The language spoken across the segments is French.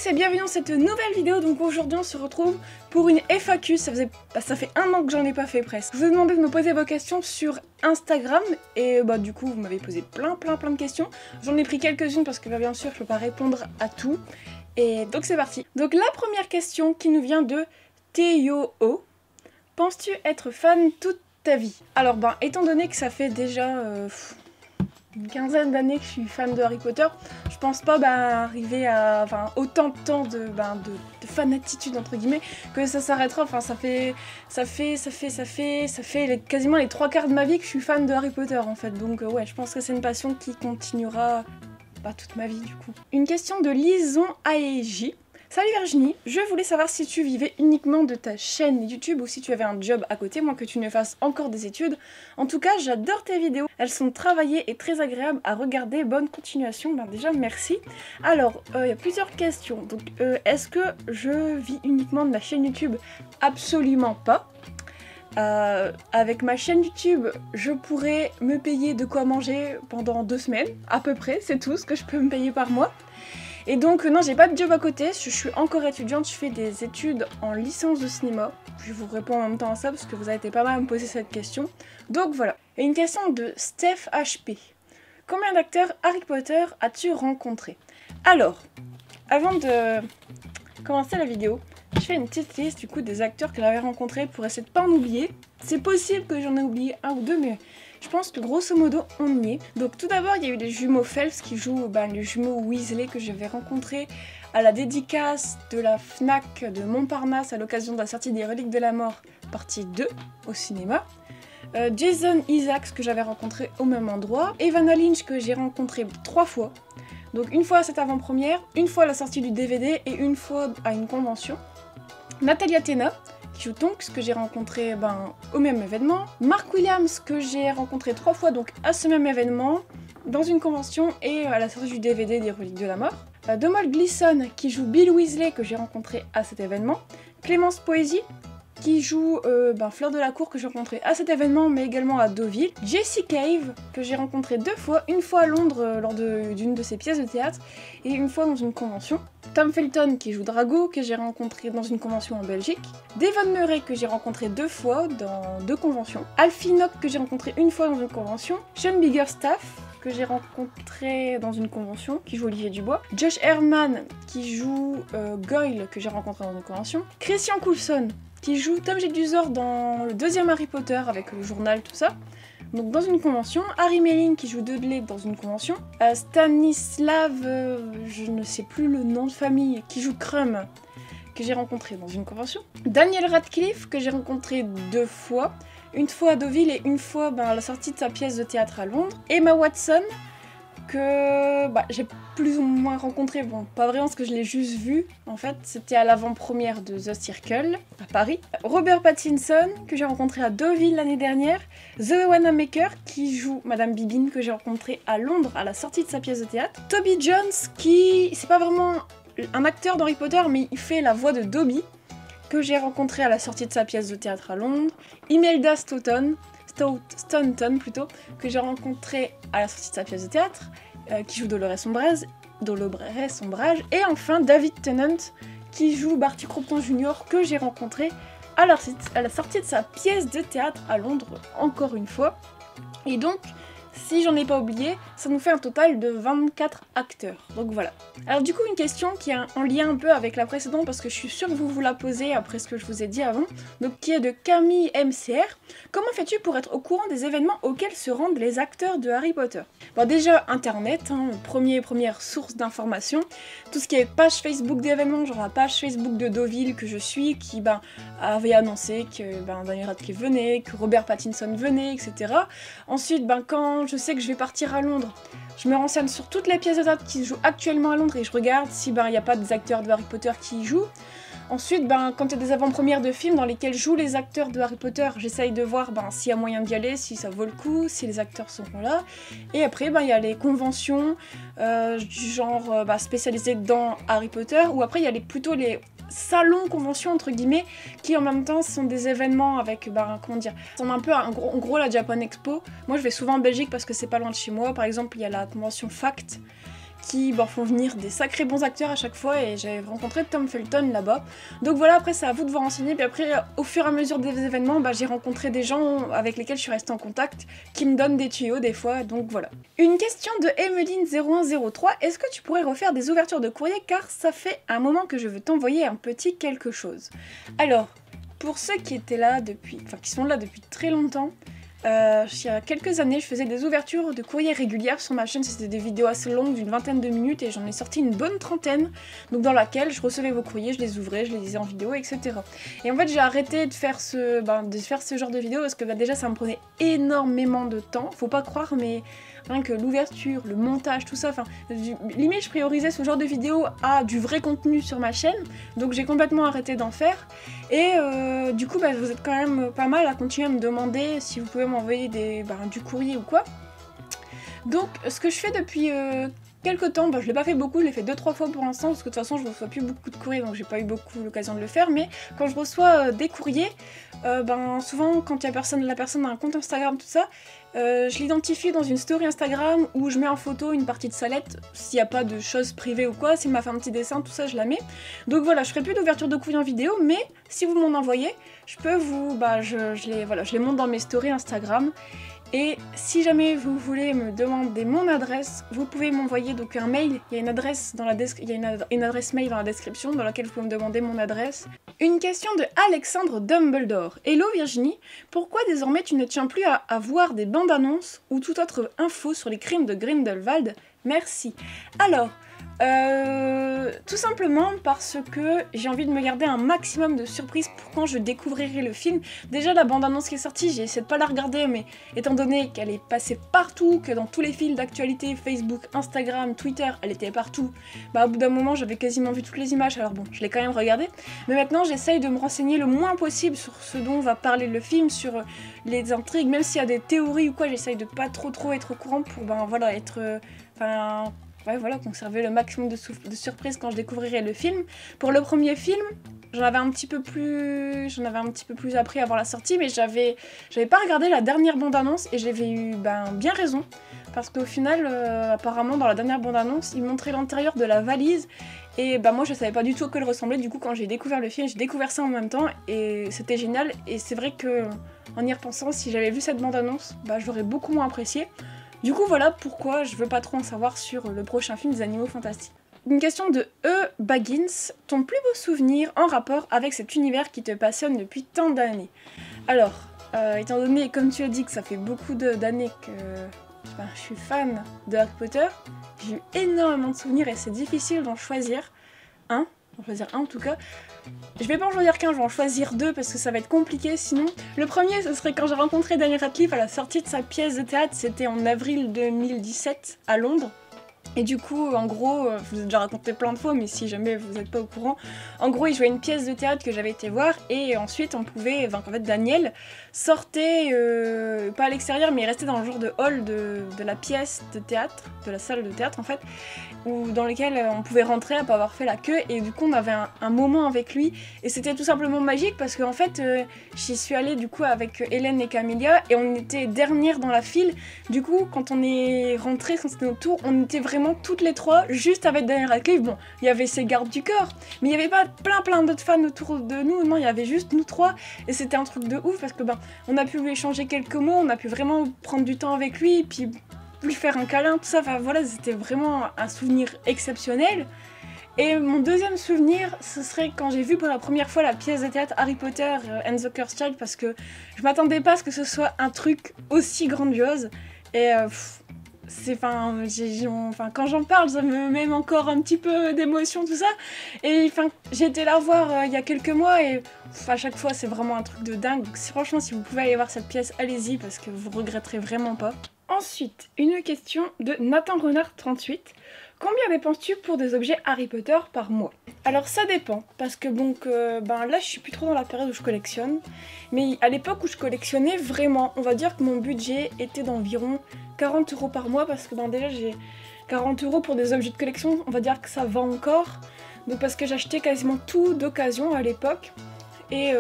tous et bienvenue dans cette nouvelle vidéo. Donc aujourd'hui on se retrouve pour une FAQ, ça fait un an que j'en ai pas fait presque. Je vous ai demandé de me poser vos questions sur Instagram et du coup vous m'avez posé plein de questions. J'en ai pris quelques-unes parce que bien sûr je peux pas répondre à tout. Et donc c'est parti. Donc la première question qui nous vient de Théo. Penses-tu être fan toute ta vie? Alors étant donné que ça fait déjà une quinzaine d'années que je suis fan de Harry Potter, je pense pas arriver à autant de temps de fanatitude entre guillemets que ça s'arrêtera. Enfin ça fait quasiment les 3/4 de ma vie que je suis fan de Harry Potter en fait. Donc ouais, je pense que c'est une passion qui continuera toute ma vie du coup. Une question de Lison AEJ. Salut Virginie, je voulais savoir si tu vivais uniquement de ta chaîne YouTube ou si tu avais un job à côté, moins que tu ne fasses encore des études. En tout cas, j'adore tes vidéos, elles sont travaillées et très agréables à regarder. Bonne continuation, déjà merci. Alors, il y a plusieurs questions. Donc, est-ce que je vis uniquement de ma chaîne YouTube? Absolument pas. Avec ma chaîne YouTube, je pourrais me payer de quoi manger pendant 2 semaines, à peu près, c'est tout ce que je peux me payer par mois. Et donc non, j'ai pas de job à côté, je suis encore étudiante, je fais des études en licence de cinéma. Je vous réponds en même temps à ça parce que vous avez été pas mal à me poser cette question. Donc voilà. Et une question de Steph HP. Combien d'acteurs Harry Potter as-tu rencontré? Alors, avant de commencer la vidéo, je fais une petite liste du coup des acteurs que j'avais rencontrés pour essayer de pas en oublier. C'est possible que j'en ai oublié un ou deux, mais je pense que grosso modo on y est. Donc tout d'abord il y a eu les jumeaux Phelps qui jouent les jumeaux Weasley que j'avais rencontrés à la dédicace de la FNAC de Montparnasse à l'occasion de la sortie des Reliques de la Mort partie 2 au cinéma. Jason Isaacs que j'avais rencontré au même endroit. Evanna Lynch que j'ai rencontré 3 fois. Donc une fois à cette avant-première, une fois à la sortie du DVD et une fois à une convention. Natalia Tena qui joue Tonks, que j'ai rencontré au même événement. Mark Williams, que j'ai rencontré 3 fois donc à ce même événement, dans une convention et à la sortie du DVD des Reliques de la Mort. Domhnall Gleeson, qui joue Bill Weasley, que j'ai rencontré à cet événement. Clémence Poésy, qui joue Fleur de la Cour, que j'ai rencontré à cet événement, mais également à Deauville. Jessie Cave, que j'ai rencontré 2 fois, une fois à Londres lors d'une de ses pièces de théâtre, et une fois dans une convention. Tom Felton, qui joue Drago, que j'ai rencontré dans une convention en Belgique. Devon Murray, que j'ai rencontré 2 fois dans 2 conventions. Alfie Nock, que j'ai rencontré une fois dans une convention. Sean Biggerstaff, que j'ai rencontré dans une convention, qui joue Olivier Dubois. Josh Herman, qui joue Goyle, que j'ai rencontré dans une convention. Christian Coulson, qui joue Tom Jedusor dans le 2e Harry Potter avec le journal, tout ça. Donc dans une convention. Harry Melling qui joue Dudley dans une convention. Stanislav, je ne sais plus le nom de famille, qui joue Krum, que j'ai rencontré dans une convention. Daniel Radcliffe, que j'ai rencontré 2 fois. Une fois à Deauville et une fois à la sortie de sa pièce de théâtre à Londres. Emma Watson, que j'ai plus ou moins rencontré, pas vraiment parce que je l'ai juste vu, en fait, c'était à l'avant-première de The Circle, à Paris. Robert Pattinson, que j'ai rencontré à Deauville l'année dernière. Zoe Wanamaker, qui joue Madame Bibine, que j'ai rencontré à Londres à la sortie de sa pièce de théâtre. Toby Jones, qui, c'est pas vraiment un acteur d'Harry Potter, mais il fait la voix de Dobby, que j'ai rencontré à la sortie de sa pièce de théâtre à Londres. Imelda Staunton, que j'ai rencontré à la sortie de sa pièce de théâtre, qui joue Dolores Umbridge. Et enfin David Tennant, qui joue Barty Crompton Jr., que j'ai rencontré à la sortie de sa pièce de théâtre à Londres, encore une fois. Et donc, si j'en ai pas oublié, ça nous fait un total de 24 acteurs. Donc voilà. Alors du coup, une question qui est en lien un peu avec la précédente, parce que je suis sûre que vous la posez après ce que je vous ai dit avant, donc qui est de Camille MCR. Comment fais-tu pour être au courant des événements auxquels se rendent les acteurs de Harry Potter? Déjà, Internet, première source d'information. Tout ce qui est page Facebook d'événements, genre la page Facebook de Deauville que je suis, qui avait annoncé que Daniel Radcliffe venait, que Robert Pattinson venait, etc. Ensuite, quand je sais que je vais partir à Londres, je me renseigne sur toutes les pièces de théâtre qui se jouent actuellement à Londres et je regarde si il n'y a pas des acteurs de Harry Potter qui y jouent. Ensuite, quand il y a des avant-premières de films dans lesquels jouent les acteurs de Harry Potter, j'essaye de voir s'il y a moyen d'y aller, si ça vaut le coup, si les acteurs sont là. Et après, il y a les conventions du genre spécialisées dans Harry Potter, ou après il y a plutôt les salons conventions entre guillemets, qui en même temps sont des événements avec, sont un peu en gros la Japan Expo. Moi je vais souvent en Belgique parce que c'est pas loin de chez moi. Par exemple, il y a la convention FACT, qui font venir des sacrés bons acteurs à chaque fois et j'ai rencontré Tom Felton là-bas. Donc voilà, après c'est à vous de vous renseigner, puis après au fur et à mesure des événements, j'ai rencontré des gens avec lesquels je suis restée en contact, qui me donnent des tuyaux des fois, donc voilà. Une question de Emeline0103, est-ce que tu pourrais refaire des ouvertures de courrier car ça fait un moment que je veux t'envoyer un petit quelque chose. Alors, pour ceux qui étaient là depuis, qui sont là depuis très longtemps, il y a quelques années, je faisais des ouvertures de courrier régulières sur ma chaîne, c'était des vidéos assez longues d'une vingtaine de minutes et j'en ai sorti une bonne trentaine, donc dans laquelle je recevais vos courriers, je les ouvrais, je les lisais en vidéo, etc. Et en fait j'ai arrêté de faire ce genre de vidéos parce que déjà ça me prenait énormément de temps, faut pas croire mais rien que l'ouverture, le montage, tout ça, limite je priorisais ce genre de vidéos à du vrai contenu sur ma chaîne, donc j'ai complètement arrêté d'en faire. Et du coup vous êtes quand même pas mal à continuer à me demander si vous pouvez m'envoyer du courrier ou quoi. Donc ce que je fais depuis quelques temps, je l'ai pas fait beaucoup, je l'ai fait 2-3 fois pour l'instant parce que de toute façon je reçois plus beaucoup de courriers donc j'ai pas eu beaucoup l'occasion de le faire, mais quand je reçois des courriers, souvent quand la personne a un compte Instagram, tout ça, je l'identifie dans une story Instagram où je mets en photo une partie de sa lettre, s'il n'y a pas de choses privées ou quoi, s'il m'a fait un petit dessin, tout ça je la mets. Donc voilà, je ferai plus d'ouverture de courrier en vidéo, mais si vous m'en envoyez, je peux je les monte dans mes stories Instagram. Et si jamais vous voulez me demander mon adresse, vous pouvez m'envoyer donc un mail, il y a une adresse mail dans la description dans laquelle vous pouvez me demander mon adresse. Une question de Alexandre Dumbledore. Hello Virginie, pourquoi désormais tu ne tiens plus à voir des bandes annonces ou toute autre info sur les crimes de Grindelwald? Merci. Alors, tout simplement parce que j'ai envie de me garder un maximum de surprises pour quand je découvrirai le film. Déjà la bande-annonce qui est sortie, j'ai essayé de pas la regarder, mais étant donné qu'elle est passée partout, que dans tous les fils d'actualité, Facebook, Instagram, Twitter, elle était partout, au bout d'un moment j'avais quasiment vu toutes les images, alors bon, je l'ai quand même regardée. Mais maintenant j'essaye de me renseigner le moins possible sur ce dont va parler le film, sur les intrigues, même s'il y a des théories ou quoi, j'essaye de pas trop être au courant pour conserver le maximum de surprises quand je découvrirai le film. Pour le premier film, j'en avais un petit peu plus appris avant la sortie, mais j'avais pas regardé la dernière bande-annonce et j'avais eu bien raison. Parce qu'au final, apparemment, dans la dernière bande-annonce, ils montraient l'intérieur de la valise. Et moi, je savais pas du tout à quoi elle ressemblait. Du coup, quand j'ai découvert le film, j'ai découvert ça en même temps. Et c'était génial. Et c'est vrai que, en y repensant, si j'avais vu cette bande-annonce, j'aurais beaucoup moins apprécié. Du coup, voilà pourquoi je veux pas trop en savoir sur le prochain film des Animaux Fantastiques. Une question de E. Baggins. Ton plus beau souvenir en rapport avec cet univers qui te passionne depuis tant d'années? Alors, étant donné, comme tu as dit, que ça fait beaucoup d'années que je suis fan de Harry Potter, j'ai eu énormément de souvenirs et c'est difficile d'en choisir un. En tout cas. Je vais pas en choisir qu'un, je vais en choisir deux parce que ça va être compliqué sinon. Le premier, ce serait quand j'ai rencontré Daniel Radcliffe à la sortie de sa pièce de théâtre, c'était en avril 2017 à Londres. Et du coup, en gros, je vous ai déjà raconté plein de fois, mais si jamais vous n'êtes pas au courant, en gros, il jouait une pièce de théâtre que j'avais été voir, et ensuite on pouvait, Daniel sortait, pas à l'extérieur, mais il restait dans le genre de hall de la pièce de théâtre, de la salle de théâtre en fait, dans lequel on pouvait rentrer après avoir fait la queue, et du coup on avait un moment avec lui, et c'était tout simplement magique parce qu'en fait, j'y suis allée du coup avec Hélène et Camilla, et on était dernière dans la file. Du coup, quand on est rentré, quand c'était notre tour, on était vraiment toutes les trois, juste avec Daniel Radcliffe. Bon, il y avait ses gardes du corps, mais il n'y avait pas plein d'autres fans autour de nous, non, il y avait juste nous trois, et c'était un truc de ouf, parce que on a pu lui échanger quelques mots, on a pu vraiment prendre du temps avec lui, puis lui faire un câlin, tout ça, c'était vraiment un souvenir exceptionnel. Et mon deuxième souvenir, ce serait quand j'ai vu pour la première fois la pièce de théâtre Harry Potter and the Cursed Child, parce que je m'attendais pas à ce que ce soit un truc aussi grandiose, et quand j'en parle, ça me met encore un petit peu d'émotion, tout ça. Et j'ai été la voir il y a quelques mois et à chaque fois c'est vraiment un truc de dingue. Donc, franchement, si vous pouvez aller voir cette pièce, allez-y parce que vous regretterez vraiment pas. Ensuite, une question de Nathan Renard 38. Combien dépenses-tu pour des objets Harry Potter par mois? Alors ça dépend, parce que là je suis plus trop dans la période où je collectionne, mais à l'époque où je collectionnais vraiment, on va dire que mon budget était d'environ 40 € par mois, parce que déjà j'ai 40 € pour des objets de collection, on va dire que ça va encore, donc parce que j'achetais quasiment tout d'occasion à l'époque, et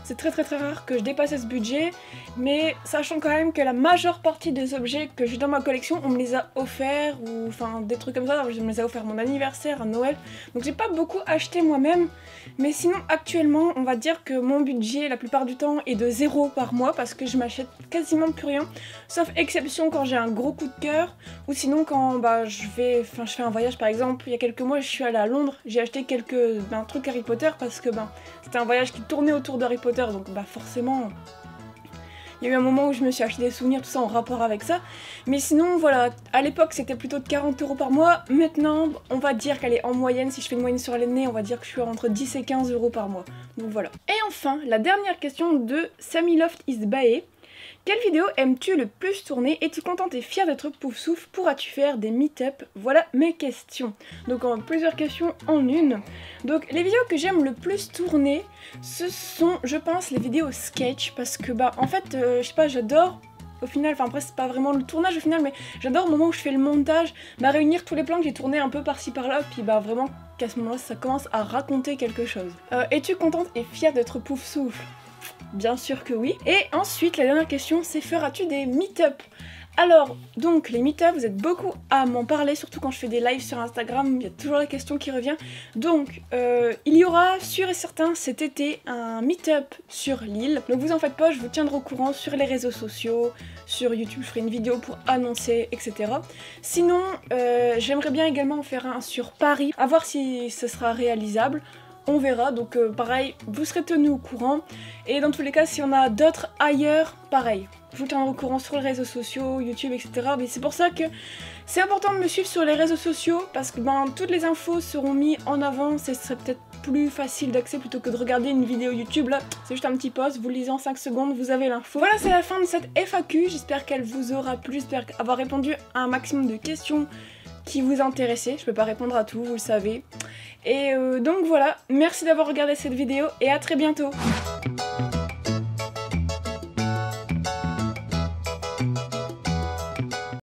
c'est très rare que je dépasse ce budget, mais sachant quand même que la majeure partie des objets que j'ai dans ma collection, on me les a offerts, ou enfin des trucs comme ça, je me les a offerts à mon anniversaire, à Noël, donc j'ai pas beaucoup acheté moi-même, mais sinon actuellement on va dire que mon budget la plupart du temps est de 0 par mois parce que je m'achète quasiment plus rien, sauf exception quand j'ai un gros coup de cœur, ou sinon quand je fais un voyage. Par exemple il y a quelques mois je suis allée à Londres, j'ai acheté quelques trucs Harry Potter parce que c'était un voyage qui tournait autour d'Harry Potter, donc forcément il y a eu un moment où je me suis acheté des souvenirs, tout ça en rapport avec ça. Mais sinon voilà, à l'époque c'était plutôt de 40 € par mois, maintenant on va dire qu'elle est en moyenne, si je fais une moyenne sur l'année, on va dire que je suis entre 10 et 15 € par mois. Donc voilà. Et enfin, la dernière question de Sammy Loft is Bae. Quelle vidéo aimes-tu le plus tourner? Es-tu contente et fière d'être Poufsouffle? Pourras-tu faire des meet-up? Voilà mes questions. Donc plusieurs questions en une. Donc les vidéos que j'aime le plus tourner, ce sont, je pense, les vidéos sketch, parce que en fait, je sais pas, j'adore. Au final, après c'est pas vraiment le tournage au final, mais j'adore au moment où je fais le montage, réunir tous les plans que j'ai tournés un peu par-ci par-là, puis vraiment qu'à ce moment-là ça commence à raconter quelque chose. Es-tu contente et fière d'être Poufsouffle? Bien sûr que oui. Et ensuite, la dernière question, c'est feras-tu des meet-up? Alors, donc, les meet-up, vous êtes beaucoup à m'en parler, surtout quand je fais des lives sur Instagram, il y a toujours la question qui revient. Donc, il y aura, sûr et certain, cet été, un meet-up sur Lille. Donc vous en faites pas, je vous tiendrai au courant sur les réseaux sociaux, sur YouTube, je ferai une vidéo pour annoncer, etc. Sinon, j'aimerais bien également en faire un sur Paris, à voir si ce sera réalisable. On verra, donc pareil, vous serez tenus au courant. Et dans tous les cas, si on a d'autres ailleurs, pareil, je vous tiendrai au courant sur les réseaux sociaux, YouTube, etc. Mais c'est pour ça que c'est important de me suivre sur les réseaux sociaux, parce que toutes les infos seront mises en avant, ce serait peut-être plus facile d'accès plutôt que de regarder une vidéo YouTube. Là, c'est juste un petit post, vous le lisez en 5 secondes, vous avez l'info. Voilà, c'est la fin de cette FAQ, j'espère qu'elle vous aura plu, j'espère avoir répondu à un maximum de questions qui vous intéressaient. Je peux pas répondre à tout, vous le savez. Et donc voilà, merci d'avoir regardé cette vidéo et à très bientôt.